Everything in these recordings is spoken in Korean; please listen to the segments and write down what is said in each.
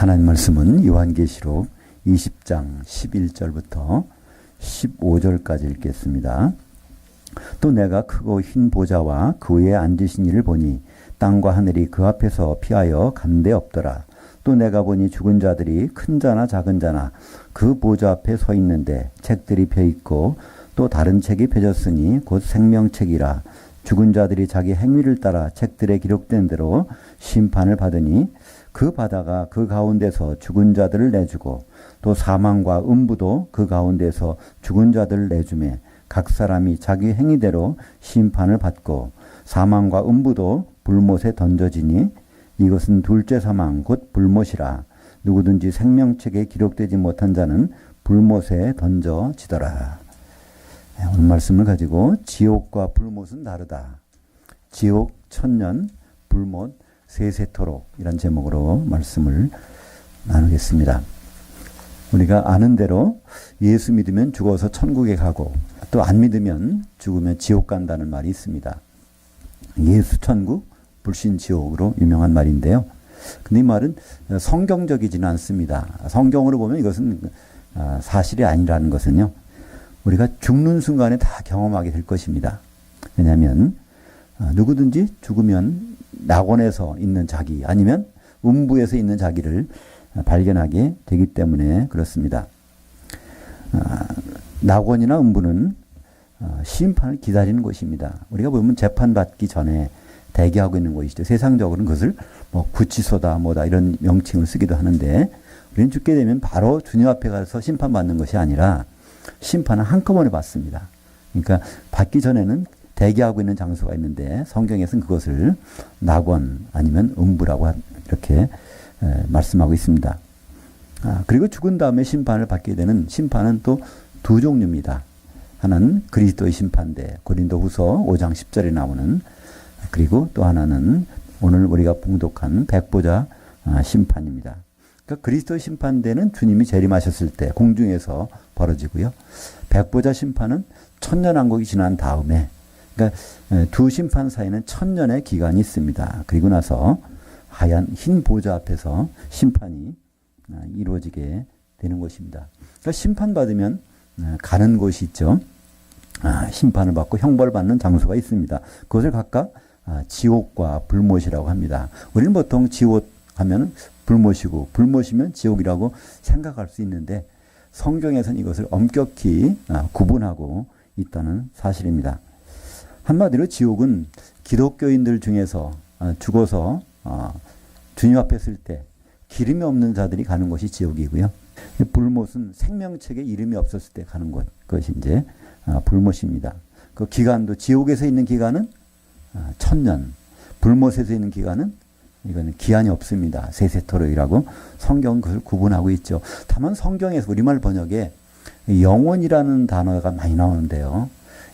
하나님 말씀은 요한계시록 20장 11절부터 15절까지 읽겠습니다. 또 내가 크고 흰 보좌와 그 위에 앉으신 이를 보니 땅과 하늘이 그 앞에서 피하여 간데 없더라. 또 내가 보니 죽은 자들이 큰 자나 작은 자나 그 보좌 앞에 서 있는데 책들이 펴 있고 또 다른 책이 펴졌으니 곧 생명책이라. 죽은 자들이 자기 행위를 따라 책들에 기록된 대로 심판을 받으니 그 바다가 그 가운데서 죽은 자들을 내주고 또 사망과 음부도 그 가운데서 죽은 자들을 내주매 각 사람이 자기 행위대로 심판을 받고 사망과 음부도 불못에 던져지니 이것은 둘째 사망 곧 불못이라. 누구든지 생명책에 기록되지 못한 자는 불못에 던져지더라. 오늘 말씀을 가지고 지옥과 불못은 다르다. 지옥 천년, 불못 세세토록 이란 제목으로 말씀을 나누겠습니다. 우리가 아는 대로 예수 믿으면 죽어서 천국에 가고 또 안 믿으면 죽으면 지옥 간다는 말이 있습니다. 예수 천국, 불신 지옥으로 유명한 말인데요. 근데 이 말은 성경적이지는 않습니다. 성경으로 보면 이것은 사실이 아니라는 것은요. 우리가 죽는 순간에 다 경험하게 될 것입니다. 왜냐하면 누구든지 죽으면 낙원에서 있는 자기 아니면 음부에서 있는 자기를 발견하게 되기 때문에 그렇습니다. 낙원이나 음부는 심판을 기다리는 곳입니다. 우리가 보면 재판받기 전에 대기하고 있는 곳이죠. 세상적으로는 그것을 뭐 구치소다 뭐다 이런 명칭을 쓰기도 하는데 우리는 죽게 되면 바로 주님 앞에 가서 심판받는 것이 아니라 심판은 한꺼번에 받습니다. 그러니까 받기 전에는 대기하고 있는 장소가 있는데 성경에서는 그것을 낙원 아니면 음부라고 이렇게 말씀하고 있습니다. 그리고 죽은 다음에 심판을 받게 되는 심판은 또 두 종류입니다. 하나는 그리스도의 심판대 고린도후서 5장 10절에 나오는, 그리고 또 하나는 오늘 우리가 봉독한 백보자 심판입니다. 그러니까 그리스도의 심판대는 주님이 재림하셨을 때 공중에서 벌어지고요. 백보자 심판은 천년왕국이 지난 다음에, 그러니까 두 심판 사이에는 천년의 기간이 있습니다. 그리고 나서 하얀 흰 보좌 앞에서 심판이 이루어지게 되는 것입니다. 그러니까 심판받으면 가는 곳이 있죠. 심판을 받고 형벌을 받는 장소가 있습니다. 그것을 각각 지옥과 불못이라고 합니다. 우리는 보통 지옥 하면 불못이고 불못이면 지옥이라고 생각할 수 있는데 성경에서는 이것을 엄격히 구분하고 있다는 사실입니다. 한마디로 지옥은 기독교인들 중에서 죽어서 주님 앞에 설 때 기름이 없는 자들이 가는 곳이 지옥이고요. 불못은 생명책에 이름이 없었을 때 가는 것이 이제 불못입니다. 그 기간도 지옥에서 있는 기간은 천년, 불못에서 있는 기간은 이거는 기한이 없습니다. 세세토록이라고 성경은 그것을 구분하고 있죠. 다만 성경에서 우리말 번역에 영원이라는 단어가 많이 나오는데요.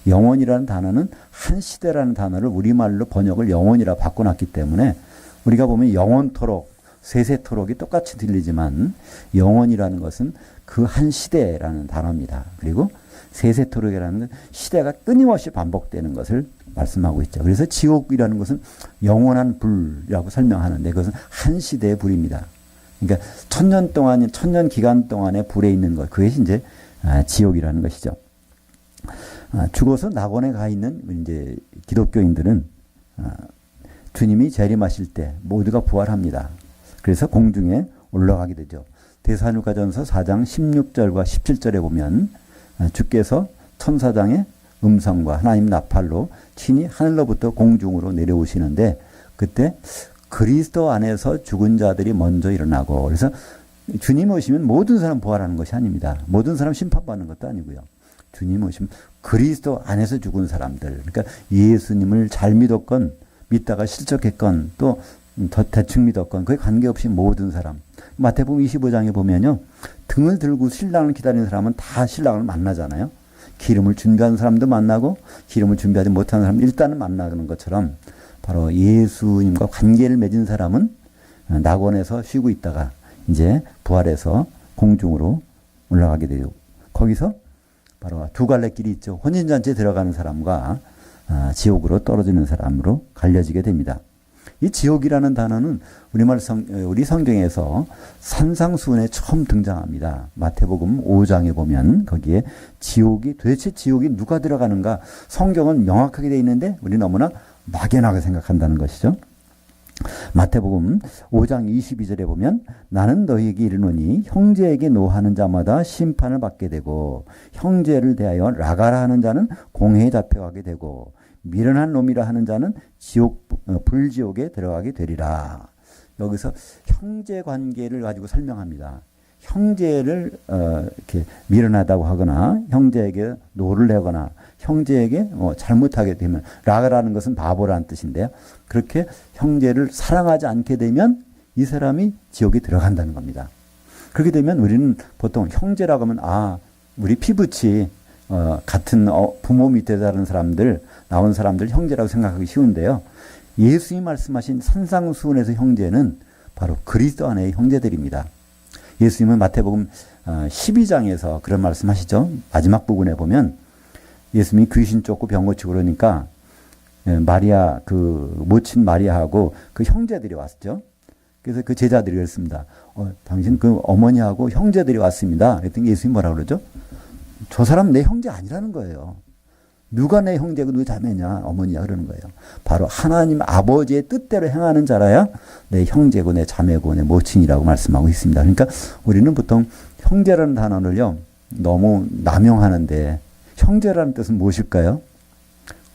영원이라는 단어는 한 시대라는 단어를 우리말로 번역을 영원이라 바꿔놨기 때문에 우리가 보면 영원토록, 세세토록이 똑같이 들리지만 영원이라는 것은 그 한 시대라는 단어입니다. 그리고 세세토록이라는 건 시대가 끊임없이 반복되는 것을 말씀하고 있죠. 그래서 지옥이라는 것은 영원한 불이라고 설명하는데 그것은 한 시대의 불입니다. 그러니까 천년 동안, 천년 기간 동안의 불에 있는 것, 그것이 이제 지옥이라는 것이죠. 죽어서 낙원에 가 있는 이제 기독교인들은 주님이 재림하실 때 모두가 부활합니다. 그래서 공중에 올라가게 되죠. 데살로니가전서 4장 16절과 17절에 보면 주께서 천사장의 음성과 하나님 나팔로 친히 하늘로부터 공중으로 내려오시는데 그때 그리스도 안에서 죽은 자들이 먼저 일어나고, 그래서 주님 오시면 모든 사람 부활하는 것이 아닙니다. 모든 사람 심판받는 것도 아니고요. 주님 오시면 그리스도 안에서 죽은 사람들, 그러니까 예수님을 잘 믿었건 믿다가 실족했건 또 대충 믿었건 그에 관계없이 모든 사람. 마태복음 25장에 보면요. 등을 들고 신랑을 기다리는 사람은 다 신랑을 만나잖아요. 기름을 준비하는 사람도 만나고 기름을 준비하지 못하는 사람 일단은 만나는 것처럼 바로 예수님과 관계를 맺은 사람은 낙원에서 쉬고 있다가 이제 부활해서 공중으로 올라가게 돼요. 거기서 바로 두 갈래 길이 있죠. 혼인잔치에 들어가는 사람과 지옥으로 떨어지는 사람으로 갈려지게 됩니다. 이 지옥이라는 단어는 우리 성경에서 산상수훈에 처음 등장합니다. 마태복음 5장에 보면 거기에 도대체 지옥이 누가 들어가는가 성경은 명확하게 되어 있는데 우리는 너무나 막연하게 생각한다는 것이죠. 마태복음 5장 22절에 보면 나는 너희에게 이르노니 형제에게 노하는 자마다 심판을 받게 되고 형제를 대하여 라가라 하는 자는 공회에 잡혀가게 되고 미련한 놈이라 하는 자는 불지옥에 들어가게 되리라. 여기서 형제 관계를 가지고 설명합니다. 형제를 이렇게 미련하다고 하거나 형제에게 노를 내거나 형제에게 잘못하게 되면 라가라는 것은 바보라는 뜻인데요. 그렇게 형제를 사랑하지 않게 되면 이 사람이 지옥에 들어간다는 겁니다. 그렇게 되면 우리는 보통 형제라고 하면 우리 피부치 같은 부모 밑에 사는 사람들 나온 사람들 형제라고 생각하기 쉬운데요. 예수님이 말씀하신 산상수훈에서 형제는 바로 그리스도 안의 형제들입니다. 예수님은 마태복음 12장에서 그런 말씀하시죠. 마지막 부분에 보면 예수님이 귀신 쫓고 병 고치고 그러니까 마리아 모친 마리아하고 그 형제들이 왔죠. 그래서 그 제자들이 그랬습니다. 당신 그 어머니하고 형제들이 왔습니다. 그랬더니 예수님이 뭐라 그러죠? 저 사람 내 형제 아니라는 거예요. 누가 내 형제고 누가 자매냐 어머니야 그러는 거예요. 바로 하나님 아버지의 뜻대로 행하는 자라야 내 형제고 내 자매고 내 모친이라고 말씀하고 있습니다. 그러니까 우리는 보통 형제라는 단어를요 너무 남용하는데 형제라는 뜻은 무엇일까요?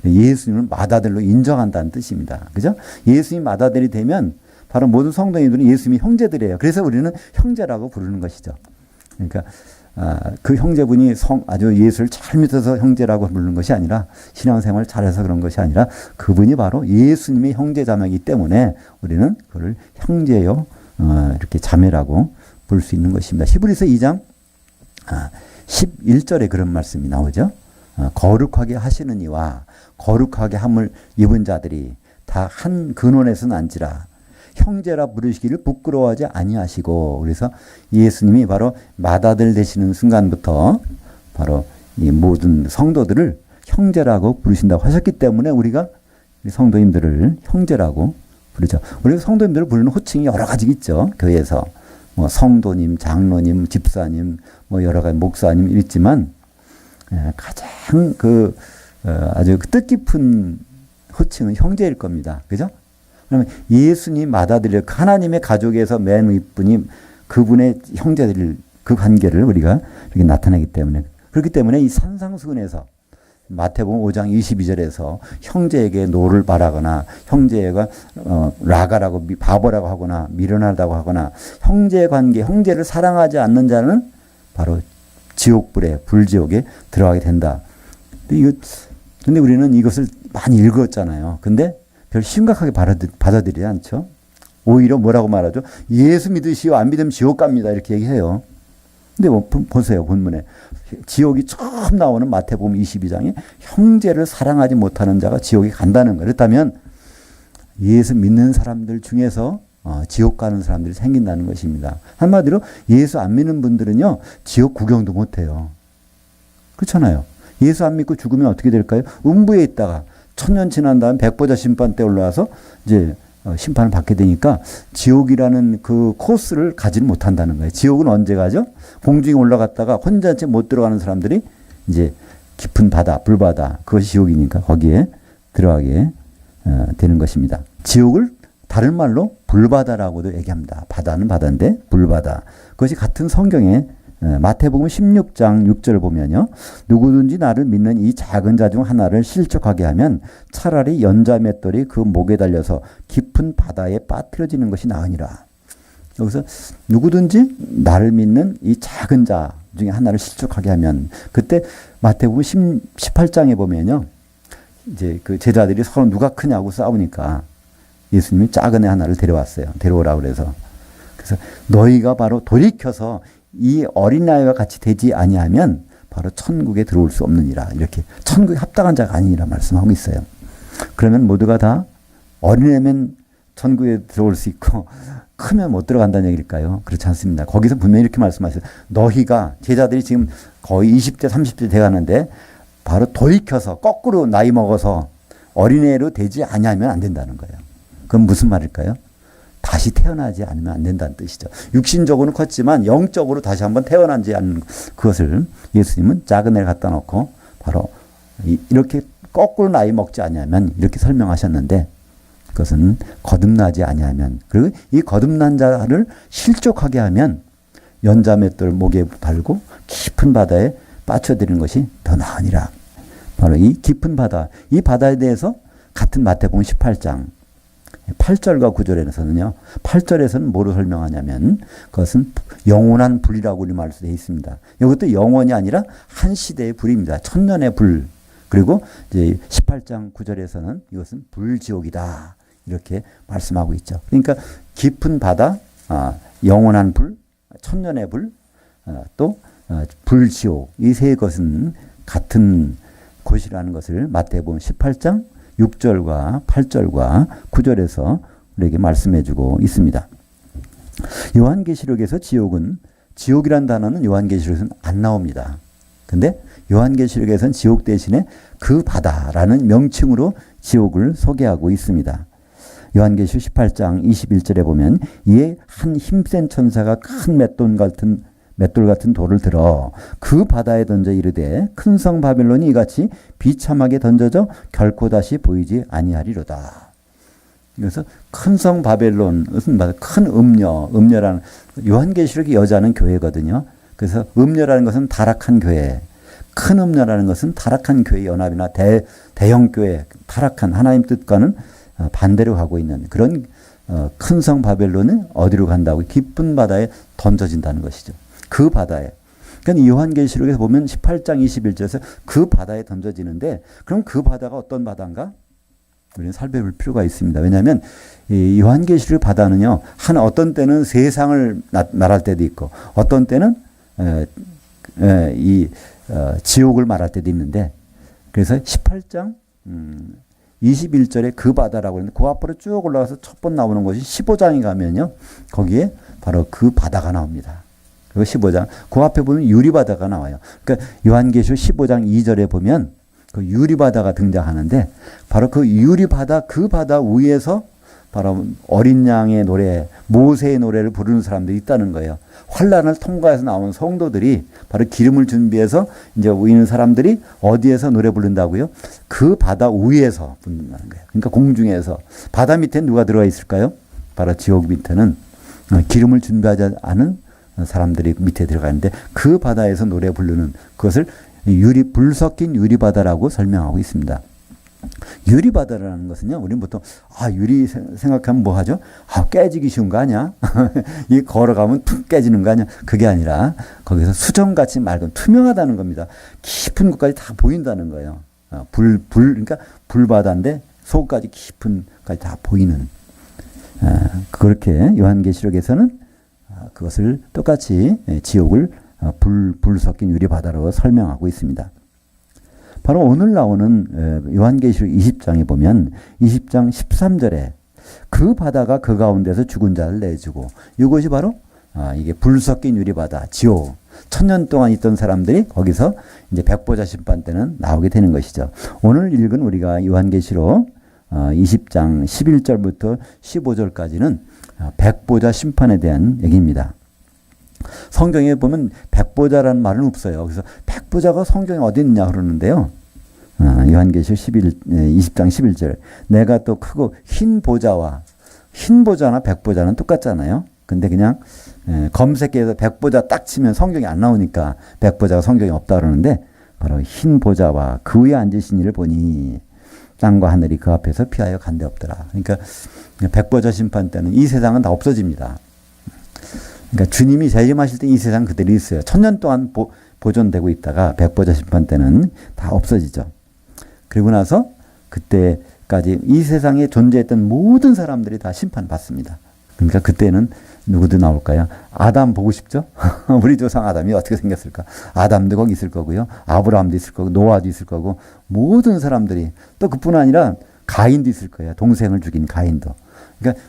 예수님을 맏아들로 인정한다는 뜻입니다. 그죠? 예수님 맏아들이 되면 바로 모든 성도님들은 예수님이 형제들이에요. 그래서 우리는 형제라고 부르는 것이죠. 그러니까 그 형제분이 아주 예수를 잘 믿어서 형제라고 부르는 것이 아니라 신앙생활을 잘해서 그런 것이 아니라 그분이 바로 예수님의 형제자매이기 때문에 우리는 그를 형제요 이렇게 자매라고 부를 수 있는 것입니다. 히브리서 2장 11절에 그런 말씀이 나오죠. 거룩하게 하시는 이와 거룩하게 함을 입은 자들이 다 한 근원에서 난지라 형제라 부르시기를 부끄러워하지 아니하시고 그래서 예수님이 바로 맏아들 되시는 순간부터 바로 이 모든 성도들을 형제라고 부르신다고 하셨기 때문에 우리가 성도님들을 형제라고 부르죠. 우리가 성도님들을 부르는 호칭이 여러 가지 있죠. 교회에서 뭐 성도님, 장로님, 집사님, 뭐 여러 가지 목사님 있지만 가장 아주 뜻깊은 호칭은 형제일 겁니다. 그죠? 그러면 예수님 맏아들이 하나님의 가족에서 맨 윗분이 그분의 형제들 그 관계를 우리가 이렇게 나타내기 때문에 그렇기 때문에 이 산상수훈에서 마태복음 5장 22절에서 형제에게 노를 바라거나 형제가 라가라고 바보라고 하거나 미련하다고 하거나 형제 관계 형제를 사랑하지 않는 자는 바로 지옥불에 불지옥에 들어가게 된다. 근데 우리는 이것을 많이 읽었잖아요. 근데 별 심각하게 받아들이지 않죠. 오히려 뭐라고 말하죠? 예수 믿으시오 안 믿으면 지옥 갑니다. 이렇게 얘기해요. 근데 보세요. 본문에 지옥이 처음 나오는 마태복음 22장에 형제를 사랑하지 못하는 자가 지옥에 간다는 거예요. 그렇다면 예수 믿는 사람들 중에서 지옥 가는 사람들이 생긴다는 것입니다. 한마디로 예수 안 믿는 분들은요. 지옥 구경도 못해요. 그렇잖아요. 예수 안 믿고 죽으면 어떻게 될까요? 음부에 있다가 천년 지난 다음 백보자 심판 때 올라와서 이제 심판을 받게 되니까 지옥이라는 그 코스를 가지는 못한다는 거예요. 지옥은 언제 가죠? 공중에 올라갔다가 혼자체 못 들어가는 사람들이 이제 깊은 바다, 불바다, 그것이 지옥이니까 거기에 들어가게 되는 것입니다. 지옥을 다른 말로 불바다라고도 얘기합니다. 바다는 바다인데 불바다. 그것이 같은 성경에 마태복음 16장 6절 보면요. 누구든지 나를 믿는 이 작은 자 중 하나를 실족하게 하면 차라리 연자 맷돌이 그 목에 달려서 깊은 바다에 빠뜨려지는 것이 나으니라. 여기서 누구든지 나를 믿는 이 작은 자 중에 하나를 실족하게 하면 그때 마태복음 18장에 보면요. 이제 그 제자들이 서로 누가 크냐고 싸우니까 예수님이 작은 애 하나를 데려왔어요. 데려오라고 그래서. 그래서 너희가 바로 돌이켜서 이 어린아이와 같이 되지 아니하면 바로 천국에 들어올 수 없느니라. 이렇게 천국에 합당한 자가 아니니라 말씀하고 있어요. 그러면 모두가 다 어린애면 천국에 들어올 수 있고 크면 못 들어간다는 얘기일까요? 그렇지 않습니다. 거기서 분명히 이렇게 말씀하세요. 너희가 제자들이 지금 거의 20대 30대 돼가는데 바로 돌이켜서 거꾸로 나이 먹어서 어린애로 되지 아니하면 안 된다는 거예요. 그건 무슨 말일까요? 다시 태어나지 않으면 안 된다는 뜻이죠. 육신적으로는 컸지만 영적으로 다시 한번 태어나지 않는 그것을 예수님은 작은 애를 갖다 놓고 바로 이렇게 거꾸로 나이 먹지 않으면 이렇게 설명하셨는데 그것은 거듭나지 아니하면 그리고 이 거듭난 자를 실족하게 하면 연자맷돌 목에 달고 깊은 바다에 빠쳐드리는 것이 더 나으니라. 바로 이 깊은 바다, 이 바다에 대해서 같은 마태복음 18장 8절과 9절에서는요. 8절에서는 뭐로 설명하냐면 그것은 영원한 불이라고 우리 말로 되어 있습니다. 이것도 영원이 아니라 한 시대의 불입니다. 천년의 불. 그리고 이제 18장 9절에서는 이것은 불지옥이다. 이렇게 말씀하고 있죠. 그러니까 깊은 바다, 영원한 불, 천년의 불, 또 불지옥 이 세 것은 같은 곳이라는 것을 마태복음 18장 6절과 8절과 9절에서 우리에게 말씀해 주고 있습니다. 요한계시록에서 지옥이란 단어는 요한계시록에서는 안 나옵니다. 근데 요한계시록에서는 지옥 대신에 그 바다라는 명칭으로 지옥을 소개하고 있습니다. 요한계시록 18장 21절에 보면 이에 한 힘센 천사가 큰 맷돌 같은 돌을 들어 그 바다에 던져 이르되 큰 성 바벨론이 이같이 비참하게 던져져 결코 다시 보이지 아니하리로다. 그래서 큰 성 바벨론, 무슨 큰 음녀라는 요한계시록의 여자는 교회거든요. 그래서 음녀라는 것은 타락한 교회, 큰 음녀라는 것은 타락한 교회 연합이나 대형 교회, 타락한 하나님 뜻과는 반대로 가고 있는 그런 큰 성 바벨론은 어디로 간다고? 깊은 바다에 던져진다는 것이죠. 그 바다에. 그러니까 요한계시록에서 보면 18장 21절에서 그 바다에 던져지는데 그럼 그 바다가 어떤 바다인가? 우리는 살펴볼 필요가 있습니다. 왜냐하면 이 요한계시록 바다는요. 어떤 때는 세상을 말할 때도 있고 어떤 때는 지옥을 말할 때도 있는데 그래서 18장 21절에 그 바다라고 하는데 그 앞으로 쭉 올라가서 첫 번 나오는 것이 15장에 가면요. 거기에 바로 그 바다가 나옵니다. 그리고 15장 그 앞에 보면 유리바다가 나와요. 그러니까 요한계시록 15장 2절에 보면 그 유리바다가 등장하는데 바로 그 유리바다 그 바다 위에서 바로 어린 양의 노래 모세의 노래를 부르는 사람들이 있다는 거예요. 환란을 통과해서 나온 성도들이 바로 기름을 준비해서 이제 있는 사람들이 어디에서 노래 부른다고요? 그 바다 위에서 부른다는 거예요. 그러니까 공중에서. 바다 밑에 누가 들어가 있을까요? 바로 지옥 밑에는 기름을 준비하지 않은 사람들이 밑에 들어가는데 그 바다에서 노래 부르는 그것을 불 섞인 유리바다라고 설명하고 있습니다. 유리바다라는 것은요, 우리는 보통, 유리 생각하면 뭐 하죠? 깨지기 쉬운 거 아니야? 이 걸어가면 툭 깨지는 거 아니야? 그게 아니라, 거기서 수정같이 맑은, 투명하다는 겁니다. 깊은 곳까지 다 보인다는 거예요. 그러니까 불바다인데, 속까지 깊은 것까지 다 보이는. 그렇게 요한계시록에서는 그것을 똑같이 지옥을 불 섞인 유리바다로 설명하고 있습니다. 바로 오늘 나오는 요한계시록 20장에 보면 20장 13절에 그 바다가 그 가운데서 죽은 자를 내주고 이것이 바로 이게 불 섞인 유리바다 지옥 1000년 동안 있던 사람들이 거기서 이제 백보자 심판 때는 나오게 되는 것이죠. 오늘 읽은 우리가 요한계시록 20장 11절부터 15절까지는 백보자 심판에 대한 얘기입니다. 성경에 보면 백보자라는 말은 없어요. 그래서 백보자가 성경에 어디 있냐 그러는데요. 요한계시록 20장 11절 내가 또 크고 흰 보자나 백보자는 똑같잖아요. 근데 그냥 검색해서 백보자 딱 치면 성경이 안 나오니까 백보자가 성경에 없다 그러는데 바로 흰 보자와 그 위에 앉으신 이를 보니 땅과 하늘이 그 앞에서 피하여 간데 없더라. 그러니까 백보자 심판 때는 이 세상은 다 없어집니다. 그러니까 주님이 재림하실 때 이 세상 그대로 있어요. 1000년 동안 보존되고 있다가 백보자 심판 때는 다 없어지죠. 그리고 나서 그때까지 이 세상에 존재했던 모든 사람들이 다 심판받습니다. 그러니까 그때는 누구도 나올까요? 아담 보고 싶죠? 우리 조상 아담이 어떻게 생겼을까? 아담도 거기 있을 거고요. 아브라함도 있을 거고 노아도 있을 거고 모든 사람들이 또 그뿐 아니라 가인도 있을 거예요. 동생을 죽인 가인도. 그러니까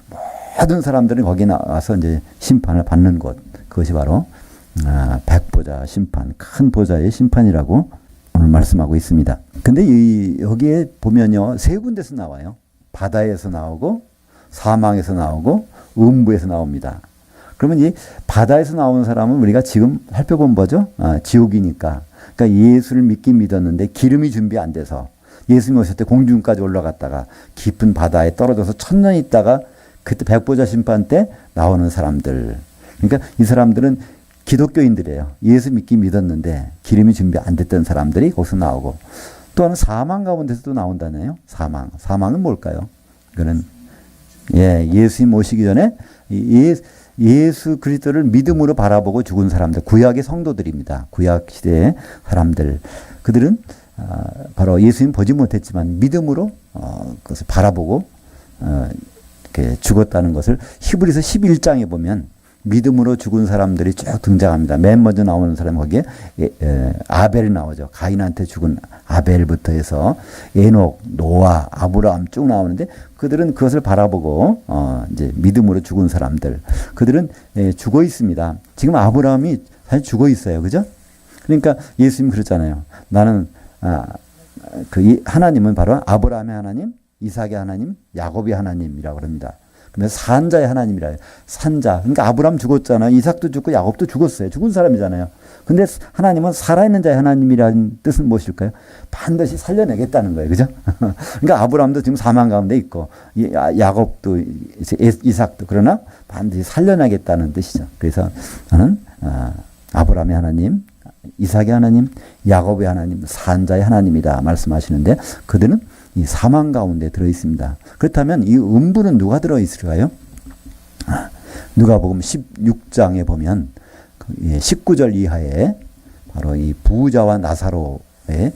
모든 사람들은 거기 나와서 이제 심판을 받는 곳. 그것이 바로 백보자 심판, 큰 보자의 심판이라고 오늘 말씀하고 있습니다. 근데 여기에 보면요, 세 군데서 나와요. 바다에서 나오고 사망에서 나오고 음부에서 나옵니다. 그러면 이 바다에서 나오는 사람은 우리가 지금 살펴본 거죠. 지옥이니까. 그러니까 예수를 믿긴 믿었는데 기름이 준비 안 돼서 예수님 오실 때 공중까지 올라갔다가 깊은 바다에 떨어져서 천년 있다가 그때 백보자 심판 때 나오는 사람들. 그러니까 이 사람들은 기독교인들이에요. 예수 믿긴 믿었는데 기름이 준비 안 됐던 사람들이 거기서 나오고 또 하나 사망 가운데서도 나온다네요. 사망. 사망은 뭘까요? 그거는 예수님 오시기 전에 예수 그리스도를 믿음으로 바라보고 죽은 사람들, 구약의 성도들입니다. 구약 시대의 사람들. 그들은 바로 예수님 보지 못했지만 믿음으로 그것을 바라보고 이렇게 죽었다는 것을 히브리서 11장에 보면 믿음으로 죽은 사람들이 쭉 등장합니다. 맨 먼저 나오는 사람이 거기에 아벨이 나오죠. 가인한테 죽은 아벨부터 해서 에녹, 노아, 아브라함 쭉 나오는데 그들은 그것을 바라보고 이제 믿음으로 죽은 사람들. 그들은 죽어 있습니다. 지금 아브라함이 사실 죽어 있어요. 그죠? 그러니까 예수님 그랬잖아요. 나는 하나님은 바로 아브라함의 하나님, 이삭의 하나님, 야곱의 하나님이라고 합니다. 근데 산자의 하나님이라 해요. 산자. 그러니까 아브라함 죽었잖아요. 이삭도 죽고 야곱도 죽었어요. 죽은 사람이잖아요. 근데 하나님은 살아있는 자의 하나님이라는 뜻은 무엇일까요? 반드시 살려내겠다는 거예요. 그죠? 그러니까 아브라함도 지금 사망 가운데 있고 야곱도 이삭도 그러나 반드시 살려내겠다는 뜻이죠. 그래서 나는 아브라함의 하나님, 이삭의 하나님, 야곱의 하나님, 산자의 하나님이다 말씀하시는데 그들은 이 사망 가운데 들어 있습니다. 그렇다면 이 음부는 누가 들어 있을까요? 누가복음 16장에 보면 19절 이하에 바로 이 부자와 나사로의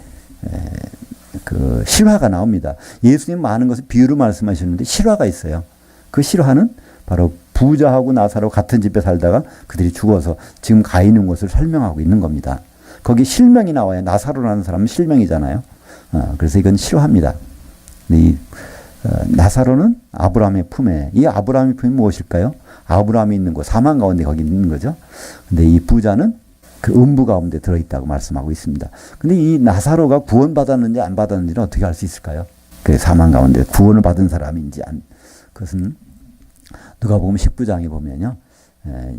그 실화가 나옵니다. 예수님 많은 것을 비유로 말씀하시는데 실화가 있어요. 그 실화는 바로 부자하고 나사로 같은 집에 살다가 그들이 죽어서 지금 가 있는 곳을 설명하고 있는 겁니다. 거기 실명이 나와요. 나사로라는 사람은 실명이잖아요. 그래서 이건 실화입니다. 이 나사로는 아브라함의 품에, 이 아브라함의 품이 무엇일까요? 아브라함이 있는 곳, 사망 가운데 거기 있는 거죠. 근데 이 부자는 그 음부 가운데 들어있다고 말씀하고 있습니다. 근데 이 나사로가 구원받았는지 안 받았는지는 어떻게 알 수 있을까요? 그 사망 가운데 구원을 받은 사람인지 그것은 누가복음 19장에 보면요.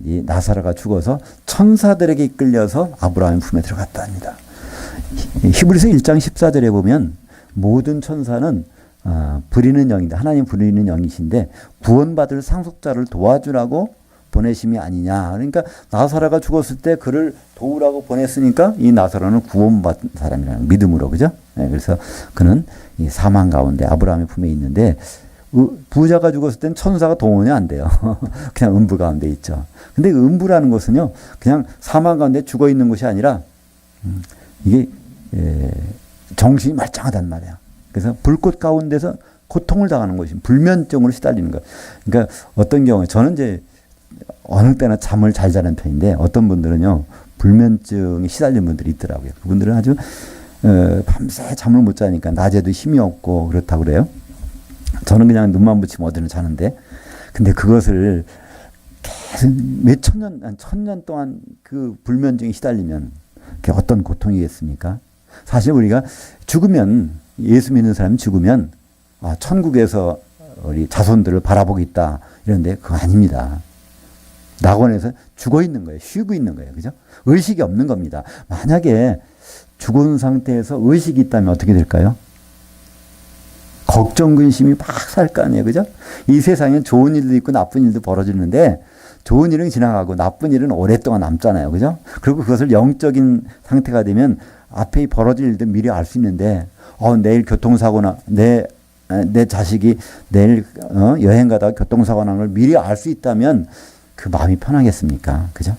이 나사로가 죽어서 천사들에게 이끌려서 아브라함의 품에 들어갔다 합니다. 히브리서 1장 14절에 보면 모든 천사는 부리는 영인데 하나님 부리는 영이신데 구원받을 상속자를 도와주라고 보내심이 아니냐. 그러니까 나사로가 죽었을 때 그를 도우라고 보냈으니까 이 나사로는 구원받은 사람이라는 믿음으로 그죠? 그래서 그는 이 사망 가운데 아브라함의 품에 있는데 부자가 죽었을 땐 천사가 동원이 안 돼요. 그냥 음부 가운데 있죠. 근데 음부라는 것은요 그냥 사망 가운데 죽어 있는 것이 아니라 이게 정신이 말짱하단 말이야. 그래서 불꽃 가운데서 고통을 당하는 것이 불면증으로 시달리는 거예요. 그러니까 어떤 경우에 저는 이제 어느 때나 잠을 잘 자는 편인데 어떤 분들은요 불면증에 시달린 분들이 있더라고요. 그분들은 아주 밤새 잠을 못 자니까 낮에도 힘이 없고 그렇다고 그래요. 저는 그냥 눈만 붙이면 어디는 자는데 근데 그것을 계속 몇 천년 동안 그 불면증에 시달리면 그게 어떤 고통이겠습니까? 사실 우리가 죽으면 예수 믿는 사람이 죽으면 천국에서 우리 자손들을 바라보고 있다 이런데 그거 아닙니다. 낙원에서 죽어 있는 거예요. 쉬고 있는 거예요. 그죠? 의식이 없는 겁니다. 만약에 죽은 상태에서 의식이 있다면 어떻게 될까요? 걱정 근심이 막 살 거 아니에요. 그죠? 이 세상엔 좋은 일도 있고 나쁜 일도 벌어지는데 좋은 일은 지나가고 나쁜 일은 오랫동안 남잖아요. 그죠? 그리고 그것을 영적인 상태가 되면 앞에 벌어질 일도 미리 알 수 있는데 내일 교통사고나 내 자식이 내일 여행 가다가 교통사고 나는 걸 미리 알 수 있다면 그 마음이 편하겠습니까? 그죠?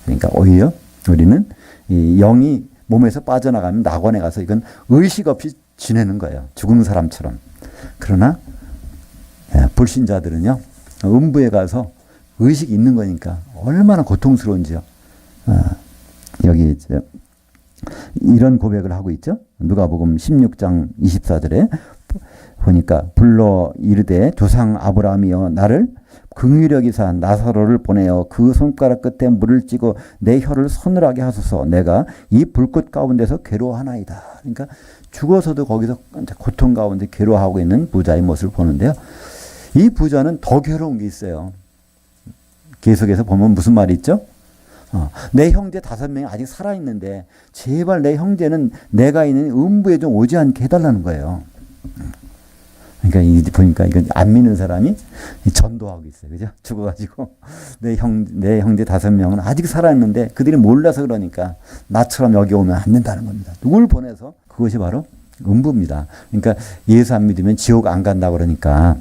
그러니까 오히려 우리는 이 영이 몸에서 빠져나가면 낙원에 가서 이건 의식 없이 지내는 거예요. 죽은 사람처럼. 그러나 불신자들은요. 음부에 가서 의식이 있는 거니까 얼마나 고통스러운지요. 여기 이런 고백을 하고 있죠. 누가복음 16장 24절에 보니까 불러 이르되 조상 아브라함이여 나를 긍휼히 여기사 나사로를 보내어 그 손가락 끝에 물을 찌고 내 혀를 서늘하게 하소서 내가 이 불꽃 가운데서 괴로워하나이다. 그러니까 죽어서도 거기서 고통 가운데 괴로워하고 있는 부자의 모습을 보는데요. 이 부자는 더 괴로운 게 있어요. 계속해서 보면 무슨 말이 있죠? 내 형제 5명이 아직 살아있는데 제발 내 형제는 내가 있는 음부에 좀 오지 않게 해달라는 거예요. 그러니까 보니까 이건 안 믿는 사람이 전도하고 있어요. 그죠? 죽어가지고 내 형제 5명은 아직 살아있는데 그들이 몰라서 그러니까 나처럼 여기 오면 안 된다는 겁니다. 누굴 보내서? 그것이 바로 음부입니다. 그러니까 예수 안 믿으면 지옥 안 간다고 그러니까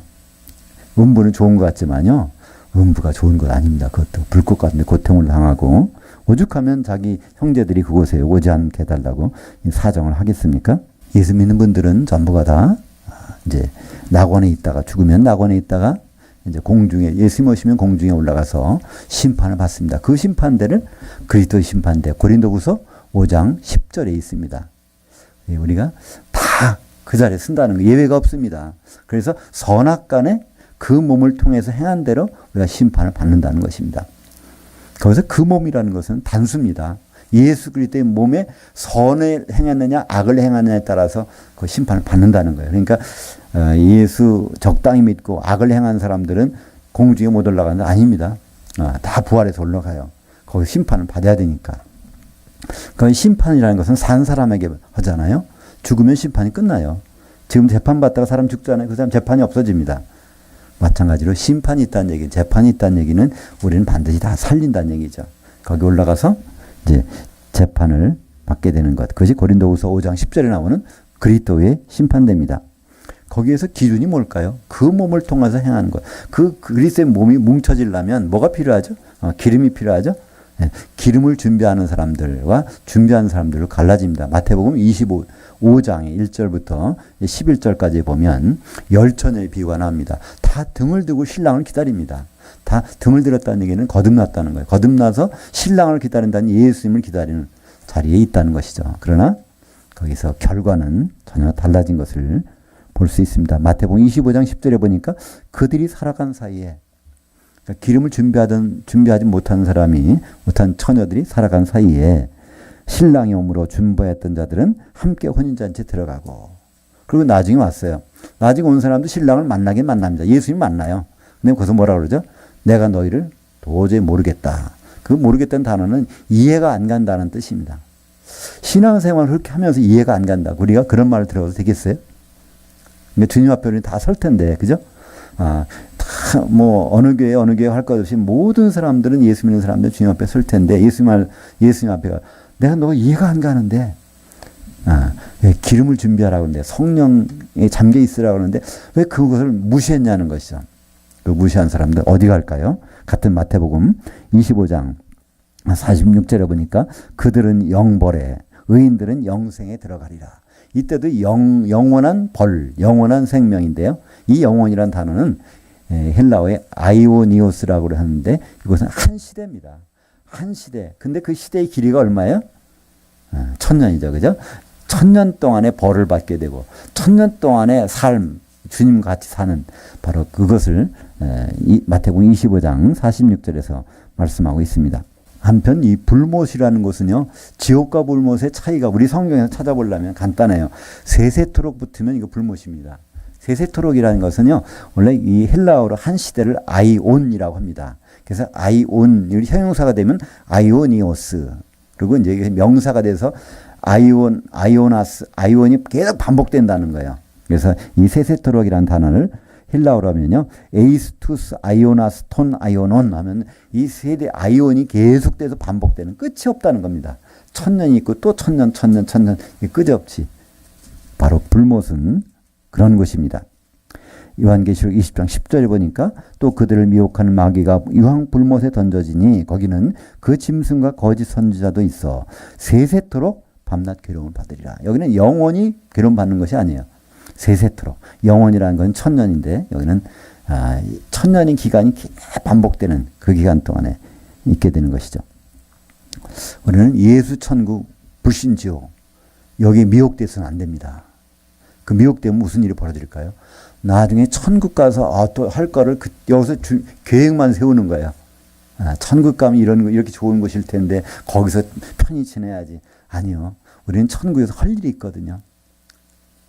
음부는 좋은 것 같지만요. 음부가 좋은 것 아닙니다. 그것도 불꽃 같은데 고통을 당하고 오죽하면 자기 형제들이 그곳에 오지 않게 해달라고 사정을 하겠습니까? 예수 믿는 분들은 전부가 다 이제 낙원에 있다가 죽으면 낙원에 있다가 이제 공중에 예수 모시면 공중에 올라가서 심판을 받습니다. 그 심판대를 그리스도 심판대 고린도후서 5장 10절에 있습니다. 우리가 다 그 자리에 쓴다는 거 예외가 없습니다. 그래서 선악간에 그 몸을 통해서 행한 대로 우리가 심판을 받는다는 것입니다. 거기서 그 몸이라는 것은 단수입니다. 예수 그리스도의 몸에 선을 행했느냐 악을 행하느냐에 따라서 그 심판을 받는다는 거예요. 그러니까 예수 적당히 믿고 악을 행한 사람들은 공중에 못 올라가는 거 아닙니다. 다 부활해서 올라가요. 거기 심판을 받아야 되니까. 그 심판이라는 것은 산 사람에게 하잖아요. 죽으면 심판이 끝나요. 지금 재판받다가 사람 죽잖아요. 그 사람 재판이 없어집니다. 마찬가지로 심판이 있다는 얘기, 재판이 있다는 얘기는 우리는 반드시 다 살린다는 얘기죠. 거기 올라가서 이제 재판을 받게 되는 것. 그것이 고린도후서 5장 10절에 나오는 그리스도의 심판대입니다. 거기에서 기준이 뭘까요? 그 몸을 통해서 행하는 것. 그 그리스도의 몸이 뭉쳐지려면 뭐가 필요하죠? 기름이 필요하죠? 네. 기름을 준비하는 사람들과 준비하는 사람들로 갈라집니다. 마태복음 25장의 1절부터 11절까지 보면 열처녀의 비유가 나옵니다. 다 등을 들고 신랑을 기다립니다. 다 등을 들었다는 얘기는 거듭났다는 거예요. 거듭나서 신랑을 기다린다는 예수님을 기다리는 자리에 있다는 것이죠. 그러나 거기서 결과는 전혀 달라진 것을 볼 수 있습니다. 마태복음 25장 10절에 보니까 그들이 살아간 사이에 그러니까 기름을 준비하지 못한 못한 처녀들이 살아간 사이에 신랑이 오므로 준비했던 자들은 함께 혼인잔치에 들어가고 그리고 나중에 왔어요. 나중에 온 사람도 신랑을 만나긴 만납니다. 예수님 만나요. 근데 거기서 뭐라 그러죠? 내가 너희를 도저히 모르겠다. 그 모르겠다는 단어는 이해가 안 간다는 뜻입니다. 신앙생활을 그렇게 하면서 이해가 안 간다. 우리가 그런 말을 들어도 되겠어요? 그러니까 주님 앞에 우리는 다 설 텐데, 그죠? 다 뭐 어느 교회 할 것 없이 모든 사람들은 예수 믿는 사람들 주님 앞에 설 텐데 예수님 앞에 내가 너 이해가 안 가는데 왜 기름을 준비하라고 하는데 성령에 잠겨 있으라고 하는데 왜 그것을 무시했냐는 것이죠. 그 무시한 사람들 어디 갈까요? 같은 마태복음 25장 46절에 보니까 그들은 영벌에 의인들은 영생에 들어가리라. 이때도 영원한 벌, 영원한 생명인데요. 이 영원이란 단어는 헬라어의 아이오니오스라고 하는데 이것은 한 시대입니다. 한 시대. 근데 그 시대의 길이가 얼마예요? 1000년이죠. 그죠? 1000년 동안의 벌을 받게 되고 1000년 동안의 삶, 주님과 같이 사는 바로 그것을 마태복음 25장 46절에서 말씀하고 있습니다. 한편 이 불못이라는 것은요. 지옥과 불못의 차이가 우리 성경에서 찾아보려면 간단해요. 세세토록 붙으면 이거 불못입니다. 세세토록이라는 것은요. 원래 이 헬라어로 한 시대를 아이온이라고 합니다. 그래서 아이온, 형용사가 되면 아이오니오스. 그리고 이제 명사가 돼서 아이오나스, 아이온이 계속 반복된다는 거예요. 그래서 이 세세토록이라는 단어를 헬라어로 하면요. 에이스투스, 아이오나스, 톤, 아이오논 하면 이 세대 아이온이 계속돼서 반복되는 끝이 없다는 겁니다. 1000년이 있고 또 1000년, 1000년, 1000년 끝이 없지. 바로 불못은 그런 것입니다. 요한계시록 20장 10절에 보니까 또 그들을 미혹하는 마귀가 유황 불못에 던져지니 거기는 그 짐승과 거짓 선지자도 있어 세세토록 밤낮 괴로움을 받으리라. 여기는 영원히 괴로움 받는 것이 아니에요. 세세토록. 영원이라는 건 1000년인데 여기는 1000년의 기간이 반복되는 그 기간 동안에 있게 되는 것이죠. 우리는 예수 천국 불신지옥 여기에 미혹돼서는 안 됩니다. 그 미혹되면 무슨 일이 벌어질까요? 나중에 천국 가서 또 할 거를 여기서 계획만 세우는 거예요. 천국 가면 이렇게 좋은 곳일 텐데 거기서 편히 지내야지. 아니요. 우리는 천국에서 할 일이 있거든요.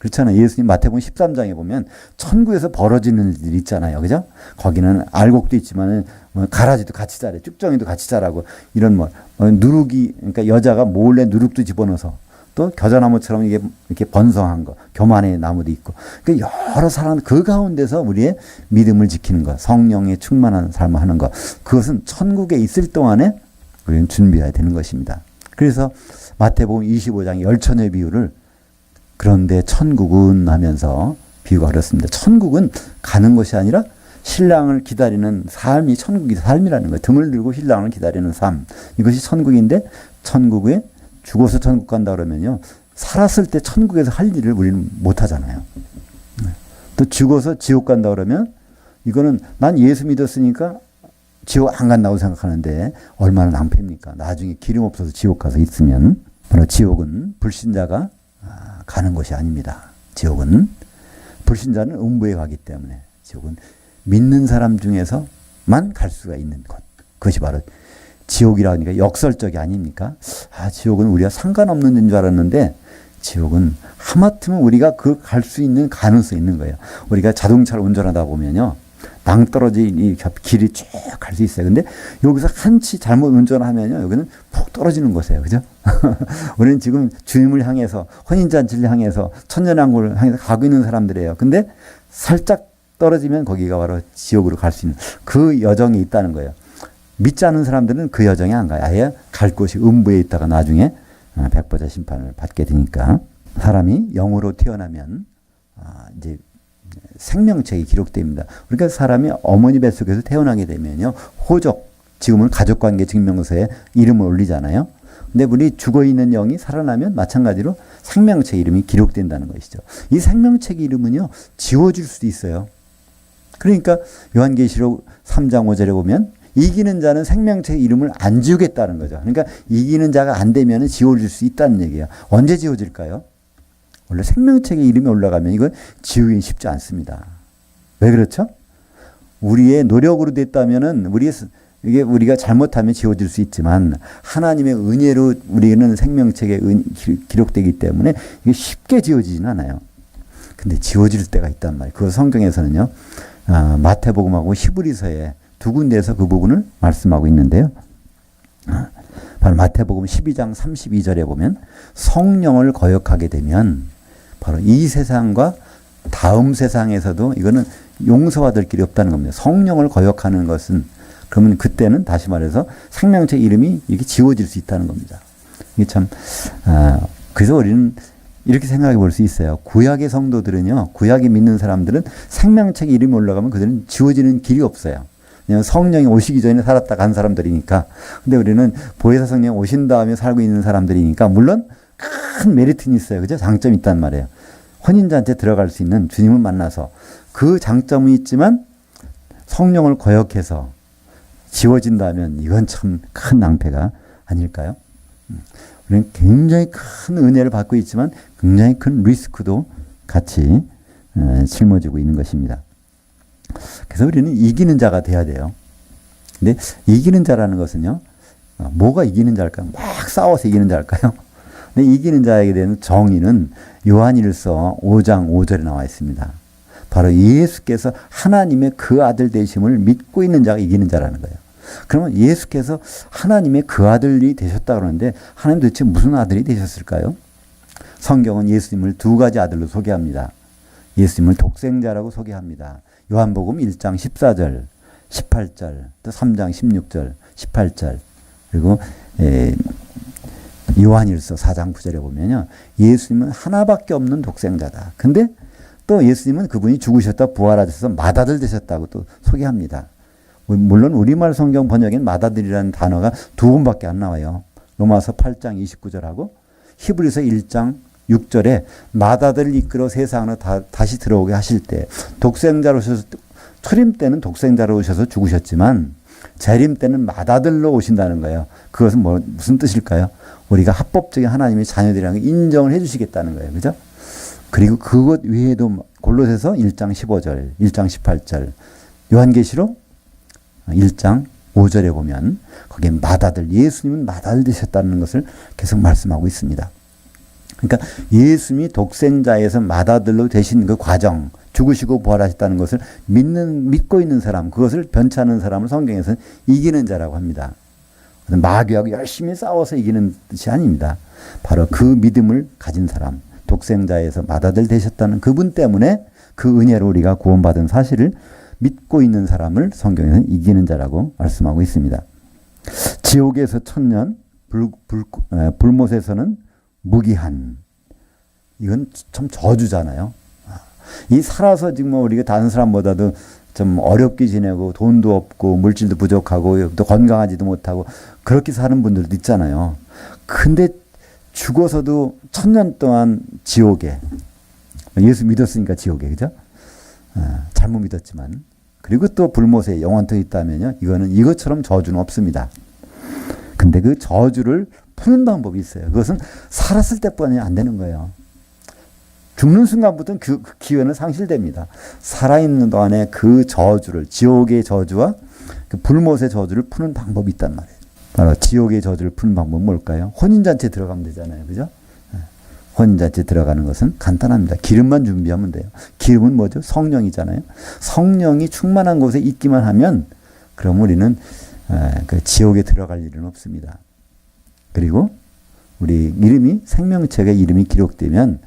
그렇잖아요. 예수님 마태복음 13장에 보면 천국에서 벌어지는 일들이 있잖아요. 그죠? 거기는 알곡도 있지만 뭐 가라지도 같이 자래. 쭉정이도 같이 자라고 이런 누룩이 그러니까 여자가 몰래 누룩도 집어넣어서 또 겨자나무처럼 이게 이렇게 번성한 거, 교만의 나무도 있고. 그러니까 여러 사람 그 가운데서 우리의 믿음을 지키는 것, 성령에 충만한 삶을 하는 것. 그것은 천국에 있을 동안에 우리는 준비해야 되는 것입니다. 그래서 마태복음 25장 열처녀의 비유를 그런데 천국은 하면서 비유가 그렇습니다. 천국은 가는 것이 아니라 신랑을 기다리는 삶이 천국의 삶이라는 거예요. 등을 들고 신랑을 기다리는 삶. 이것이 천국인데 천국에 죽어서 천국 간다 그러면요. 살았을 때 천국에서 할 일을 우리는 못 하잖아요. 또 죽어서 지옥 간다 그러면 이거는 난 예수 믿었으니까 지옥 안 간다고 생각하는데 얼마나 낭패입니까? 나중에 기름 없어서 지옥 가서 있으면 바로 지옥은 불신자가 가는 곳이 아닙니다. 지옥은 불신자는 음부에 가기 때문에 지옥은 믿는 사람 중에서만 갈 수가 있는 곳. 그것이 바로 지옥이라 하니까 역설적이 아닙니까? 지옥은 우리가 상관없는 데인 줄 알았는데 지옥은 하마터면 우리가 그 갈 수 있는 가능성이 있는 거예요. 우리가 자동차를 운전하다 보면요. 낭떠러지 이 길이 쭉 갈 수 있어요. 근데 여기서 한치 잘못 운전하면요. 여기는 푹 떨어지는 곳이에요. 그죠? 우리는 지금 주님을 향해서, 혼인잔치를 향해서, 천년왕국을 향해서 가고 있는 사람들이에요. 근데 살짝 떨어지면 거기가 바로 지옥으로 갈 수 있는 그 여정이 있다는 거예요. 믿지 않는 사람들은 그 여정에 안 가요. 아예 갈 곳이 음부에 있다가 나중에 백보자 심판을 받게 되니까. 사람이 영으로 태어나면 이제 생명책이 기록됩니다. 그러니까 사람이 어머니 뱃속에서 태어나게 되면요. 호적, 지금은 가족관계 증명서에 이름을 올리잖아요. 근데 우리 죽어있는 영이 살아나면 마찬가지로 생명책 이름이 기록된다는 것이죠. 이 생명책 이름은요. 지워질 수도 있어요. 그러니까 요한계시록 3장 5절에 보면 이기는 자는 생명책 이름을 안 지우겠다는 거죠. 그러니까 이기는 자가 안 되면 지워질 수 있다는 얘기예요. 언제 지워질까요? 원래 생명책에 이름이 올라가면 이건 지우기 쉽지 않습니다. 왜 그렇죠? 우리의 노력으로 됐다면은 이게 우리가 잘못하면 지워질 수 있지만 하나님의 은혜로 우리는 생명책에 기록되기 때문에 이게 쉽게 지워지진 않아요. 근데 지워질 때가 있단 말이에요. 그 성경에서는요. 마태복음하고 히브리서에 두 군데에서 그 부분을 말씀하고 있는데요. 바로 마태복음 12장 32절에 보면 성령을 거역하게 되면 바로 이 세상과 다음 세상에서도 이거는 용서받을 길이 없다는 겁니다. 성령을 거역하는 것은 그러면 그때는 다시 말해서 생명책 이름이 이렇게 지워질 수 있다는 겁니다. 이게 참 그래서 우리는 이렇게 생각해 볼 수 있어요. 구약의 성도들은요. 구약에 믿는 사람들은 생명책 이름이 올라가면 그들은 지워지는 길이 없어요. 그냥 성령이 오시기 전에 살았다 간 사람들이니까. 근데 우리는 보혜사 성령 오신 다음에 살고 있는 사람들이니까 물론 큰 메리트는 있어요. 그죠? 장점이 있단 말이에요. 혼인잔치에 들어갈 수 있는 주님을 만나서 그 장점은 있지만 성령을 거역해서 지워진다면 이건 참 큰 낭패가 아닐까요? 우리는 굉장히 큰 은혜를 받고 있지만 굉장히 큰 리스크도 같이 짊어지고 있는 것입니다. 그래서 우리는 이기는 자가 돼야 돼요. 근데 이기는 자라는 것은요. 뭐가 이기는 자일까요? 막 싸워서 이기는 자일까요? 근데 이기는 자에게 대한 정의는 요한일서 5장 5절에 나와 있습니다. 바로 예수께서 하나님의 그 아들 되심을 믿고 있는 자가 이기는 자라는 거예요. 그러면 예수께서 하나님의 그 아들이 되셨다 그러는데 하나님 도대체 무슨 아들이 되셨을까요? 성경은 예수님을 두 가지 아들로 소개합니다. 예수님을 독생자라고 소개합니다. 요한복음 1장 14절, 18절, 또 3장 16절, 18절, 그리고 요한일서 4장 9절에 보면요. 예수님은 하나밖에 없는 독생자다. 근데 또 예수님은 그분이 죽으셨다 부활하셔서 맏아들 되셨다고 또 소개합니다. 물론 우리말 성경 번역엔 맏아들이라는 단어가 두 번밖에 안 나와요. 로마서 8장 29절하고 히브리서 1장 6절에 맏아들을 이끌어 세상으로 다시 들어오게 하실 때 독생자로 오셔서 초림 때는 독생자로 오셔서 죽으셨지만 재림 때는 맏아들로 오신다는 거예요. 그것은 무슨 뜻일까요? 우리가 합법적인 하나님의 자녀들이라는 걸 인정을 해 주시겠다는 거예요. 그죠? 그리고 그것 외에도 골로새서 1장 15절, 1장 18절, 요한계시록 1장 5절에 보면 거기에 맏아들, 예수님은 맏아들 되셨다는 것을 계속 말씀하고 있습니다. 그러니까 예수님이 독생자에서 맏아들로 되신 그 과정, 죽으시고 부활하셨다는 것을 믿고 있는 사람, 그것을 변치 않는 사람을 성경에서는 이기는 자라고 합니다. 마귀하고 열심히 싸워서 이기는 뜻이 아닙니다. 바로 그 믿음을 가진 사람, 독생자에서 맏아들 되셨다는 그분 때문에 그 은혜로 우리가 구원받은 사실을 믿고 있는 사람을 성경에서는 이기는 자라고 말씀하고 있습니다. 지옥에서 천년, 불못에서는 무기한. 이건 참 저주잖아요. 이 살아서 지금 우리가 다른 사람보다도 좀 어렵게 지내고 돈도 없고 물질도 부족하고 또 건강하지도 못하고 그렇게 사는 분들도 있잖아요. 근데 죽어서도 천년 동안 지옥에, 예수 믿었으니까 지옥에, 그죠? 잘못 믿었지만. 그리고 또 불못에 영원토 있다면요, 이거는 이것처럼 저주는 없습니다. 근데 그 저주를 푸는 방법이 있어요. 그것은 살았을 때뿐이 안 되는 거예요. 죽는 순간부터는 그 기회는 상실됩니다. 살아있는 동안에 그 저주를, 지옥의 저주와 그 불못의 저주를 푸는 방법이 있단 말이에요. 바로 지옥의 저주를 푸는 방법은 뭘까요? 혼인잔치에 들어가면 되잖아요. 그죠? 혼인잔치에 들어가는 것은 간단합니다. 기름만 준비하면 돼요. 기름은 뭐죠? 성령이잖아요. 성령이 충만한 곳에 있기만 하면 그럼 우리는 그 지옥에 들어갈 일은 없습니다. 그리고 우리 이름이 생명책에 이름이 기록되면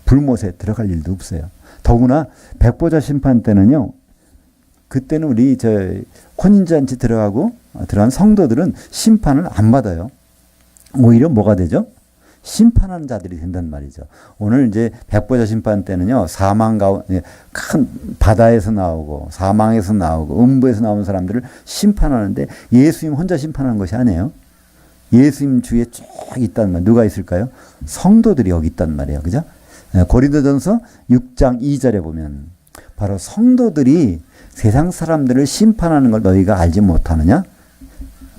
불못에 들어갈 일도 없어요. 더구나 백보자 심판 때는요, 그때는 우리 혼인잔치 들어간 성도들은 심판을 안 받아요. 오히려 뭐가 되죠? 심판하는 자들이 된단 말이죠. 오늘 이제 백보자 심판 때는요, 사망 가운데 큰 바다에서 나오고 사망에서 나오고 음부에서 나오는 사람들을 심판하는데 예수님 혼자 심판하는 것이 아니에요. 예수님 주위에 쭉 있단 말이에요. 누가 있을까요? 성도들이 여기 있단 말이에요. 그죠? 고린도전서 6장 2절에 보면 바로 성도들이 세상 사람들을 심판하는 걸 너희가 알지 못하느냐?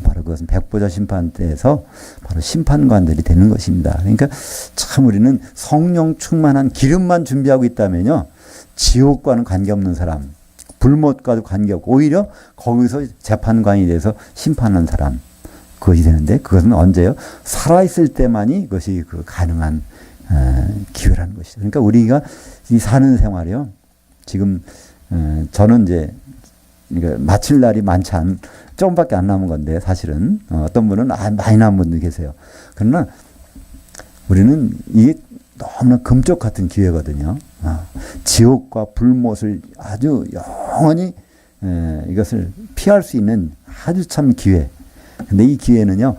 바로 그것은 백보자 심판 때에서 바로 심판관들이 되는 것입니다. 그러니까 참 우리는 성령 충만한 기름만 준비하고 있다면요, 지옥과는 관계없는 사람, 불못과도 관계없고 오히려 거기서 재판관이 돼서 심판하는 사람, 그것이 되는데 그것은 언제요? 살아있을 때만이 그것이 가능한 기회라는 것이죠. 그러니까 우리가 이 사는 생활이요, 지금 저는 이제 마칠 날이 조금밖에 안 남은 건데 사실은 어떤 분은 많이 남은 분도 계세요. 그러나 우리는 이게 너무나 금쪽 같은 기회거든요. 지옥과 불못을 아주 영원히 이것을 피할 수 있는 아주 참 기회. 근데 이 기회는요,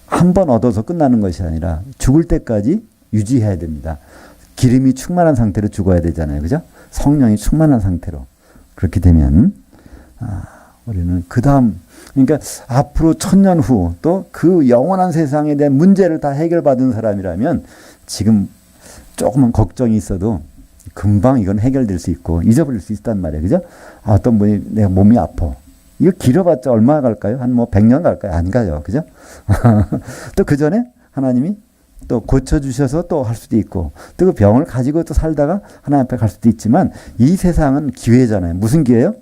한 번 얻어서 끝나는 것이 아니라 죽을 때까지 유지해야 됩니다. 기름이 충만한 상태로 죽어야 되잖아요. 그죠? 성령이 충만한 상태로. 그렇게 되면 우리는 그 다음, 그러니까 앞으로 천년 후 또 그 영원한 세상에 대한 문제를 다 해결받은 사람이라면 지금 조금만 걱정이 있어도 금방 이건 해결될 수 있고 잊어버릴 수 있단 말이에요. 그죠? 어떤 분이 내가 몸이 아파. 이거 길어봤자 얼마나 갈까요? 한 100년 갈까요? 안 가요. 그죠? 또 그 전에 하나님이 또 고쳐주셔서 또 할 수도 있고, 또 그 병을 가지고 또 살다가 하나님 앞에 갈 수도 있지만, 이 세상은 기회잖아요. 무슨 기회요?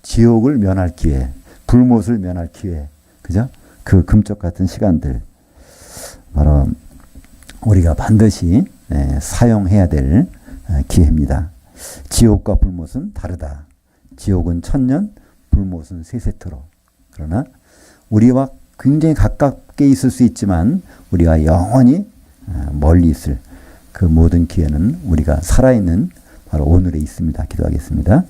지옥을 면할 기회, 불못을 면할 기회. 그죠? 그 금쪽 같은 시간들. 바로 우리가 반드시 사용해야 될 기회입니다. 지옥과 불못은 다르다. 지옥은 천년, 불못은 세세토록. 그러나 우리와 굉장히 가깝게 있을 수 있지만 우리가 영원히 멀리 있을 그 모든 기회는 우리가 살아있는 바로 오늘에 있습니다. 기도하겠습니다.